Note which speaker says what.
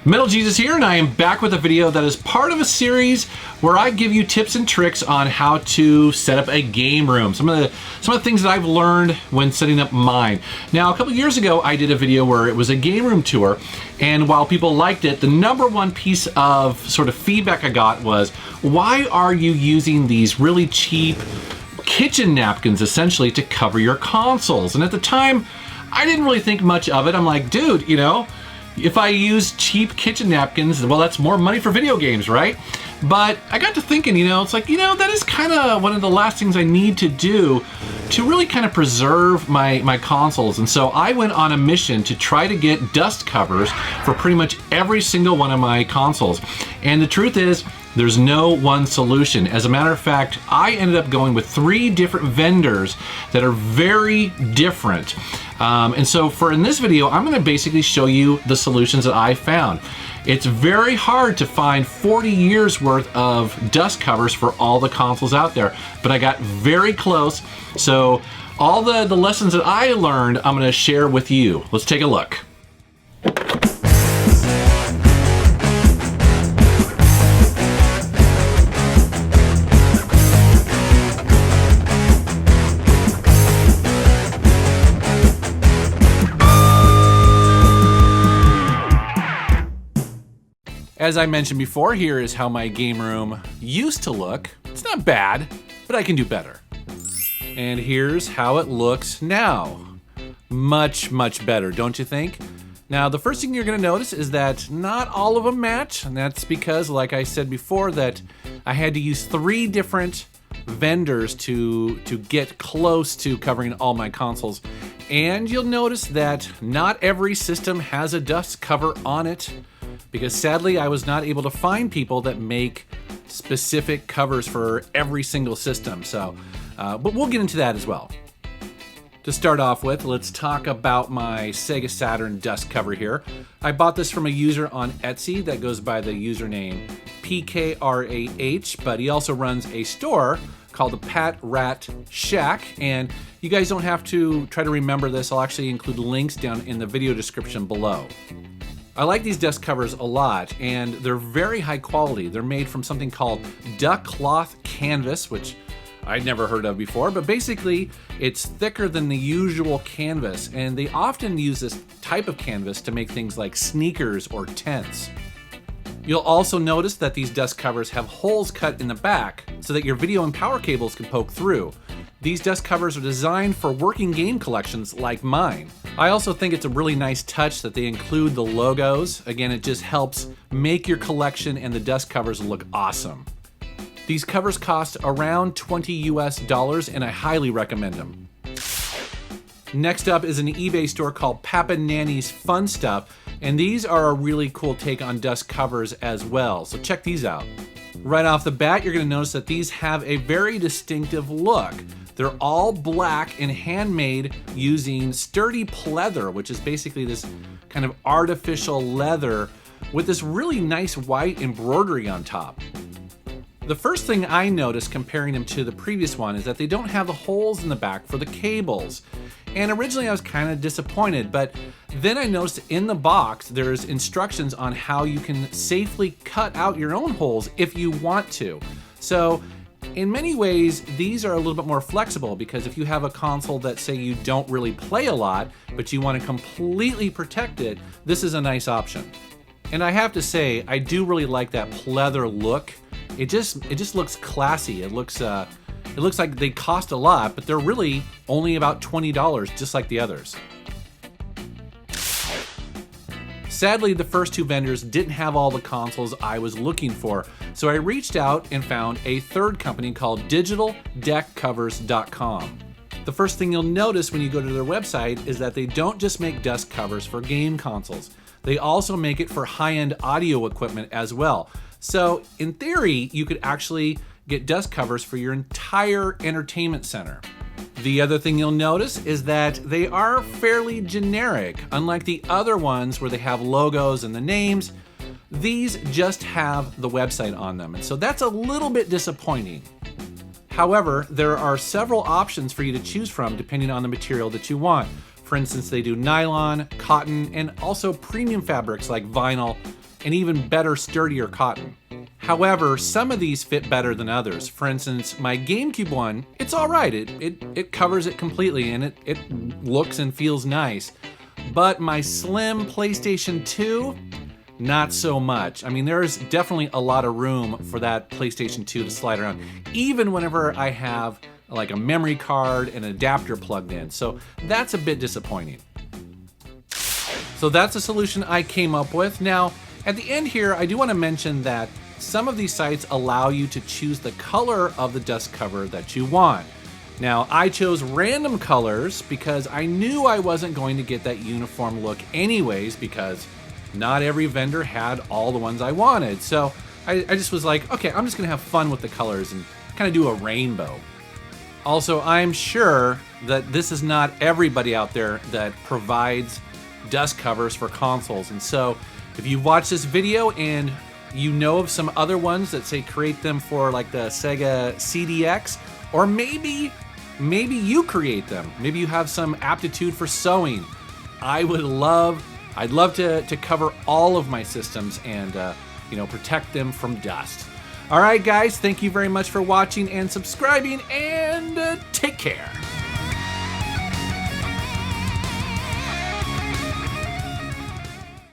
Speaker 1: Metal Jesus here, and I am back with a video that is part of a series where I give you tips and tricks on how to set up a game room. Some of the things that I've learned when setting up mine. Now, a couple years ago, I did a video where it was a game room tour, and while people liked it, the number one piece of sort of feedback I got was, why are you using these really cheap kitchen napkins essentially to cover your consoles? And at the time, I didn't really think much of it. I'm like, dude, you know, if I use cheap kitchen napkins, well, that's more money for video games, right? But I got to thinking, you know, it's like, you know, that is kind of one of the last things I need to do to really kind of preserve my consoles. And so I went on a mission to try to get dust covers for pretty much every single one of my consoles. And the truth is, there's no one solution. As a matter of fact, I ended up going with 3 different vendors that are very different. And so in this video, I'm gonna basically show you the solutions that I found. It's very hard to find 40 years worth of dust covers for all the consoles out there, but I got very close. So all the lessons that I learned, I'm gonna share with you. Let's take a look. As I mentioned before, here is how my game room used to look. It's not bad, but I can do better. And here's how it looks now. Much, much better, don't you think? Now, the first thing you're gonna notice is that not all of them match, and that's because, like I said before, that I had to use 3 different vendors to get close to covering all my consoles. And you'll notice that not every system has a dust cover on it, because sadly I was not able to find people that make specific covers for every single system. So, but we'll get into that as well. To start off with, let's talk about my Sega Saturn dust cover here. I bought this from a user on Etsy that goes by the username PKRAH, but he also runs a store called the Pat Rat Shack, and you guys don't have to try to remember this. I'll actually include links down in the video description below. I like these dust covers a lot, and they're very high quality. They're made from something called duck cloth canvas, which I'd never heard of before, but basically it's thicker than the usual canvas, and they often use this type of canvas to make things like sneakers or tents. You'll also notice that these dust covers have holes cut in the back so that your video and power cables can poke through. These dust covers are designed for working game collections like mine. I also think it's a really nice touch that they include the logos. Again, it just helps make your collection and the dust covers look awesome. These covers cost around $20 US, and I highly recommend them. Next up is an eBay store called Papa Nanny's Fun Stuff, and these are a really cool take on dust covers as well, so check these out. Right off the bat, you're gonna notice that these have a very distinctive look. They're all black and handmade using sturdy pleather, which is basically this kind of artificial leather with this really nice white embroidery on top. The first thing I noticed comparing them to the previous one is that they don't have the holes in the back for the cables. And originally I was kind of disappointed, but then I noticed in the box there's instructions on how you can safely cut out your own holes if you want to. So in many ways, these are a little bit more flexible, because if you have a console that, say, you don't really play a lot, but you want to completely protect it, this is a nice option. And I have to say, I do really like that pleather look. It just looks classy. It looks like they cost a lot, but they're really only about $20, just like the others. Sadly, the first 2 vendors didn't have all the consoles I was looking for, so I reached out and found a third company called digitaldeckcovers.com. The first thing you'll notice when you go to their website is that they don't just make dust covers for game consoles. They also make it for high-end audio equipment as well. So in theory, you could actually get dust covers for your entire entertainment center. The other thing you'll notice is that they are fairly generic. Unlike the other ones where they have logos and the names, these just have the website on them, and so that's a little bit disappointing. However, there are several options for you to choose from depending on the material that you want. For instance, they do nylon, cotton, and also premium fabrics like vinyl and even better, sturdier cotton. However, some of these fit better than others. For instance, my GameCube one, it's all right. It covers it completely and it looks and feels nice. But my slim PlayStation 2, not so much. I mean, there's definitely a lot of room for that PlayStation 2 to slide around, even whenever I have like a memory card and an adapter plugged in. So that's a bit disappointing. So that's a solution I came up with. Now, at the end here, I do want to mention that some of these sites allow you to choose the color of the dust cover that you want. Now, I chose random colors because I knew I wasn't going to get that uniform look anyways, because not every vendor had all the ones I wanted. So I just was like, okay, I'm just gonna have fun with the colors and kind of do a rainbow. Also, I'm sure that this is not everybody out there that provides dust covers for consoles. And so if you watch this video and you know of some other ones that say create them for like the Sega CDX, or maybe you create them. Maybe you have some aptitude for sewing. I'd love to cover all of my systems and protect them from dust. All right, guys, thank you very much for watching and subscribing, and take care.